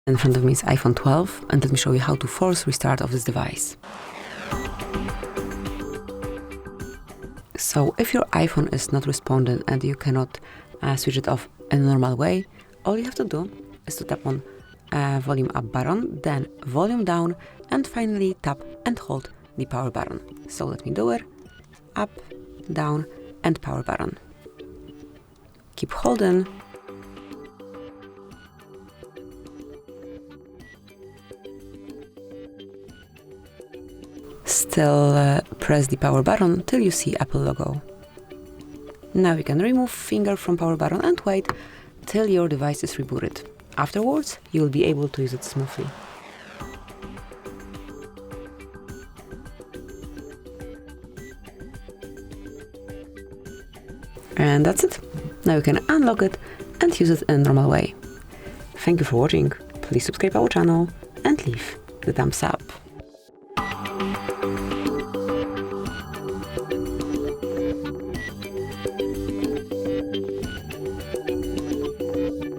In front of me is iPhone 12, and let me show you how to force restart of this device. So if your iPhone is not responding and you cannot switch it off in a normal way, all you have to do is to tap on volume up button, then volume down, and finally tap and hold the power button. So let me do it. Up, down, and power button. Keep holding. Still press the power button till you see Apple logo. Now you can remove finger from power button and wait till your device is rebooted. Afterwards, you will be able to use it smoothly. And that's it. Now you can unlock it and use it in a normal way. Thank you for watching. Please subscribe our channel and leave the thumbs up.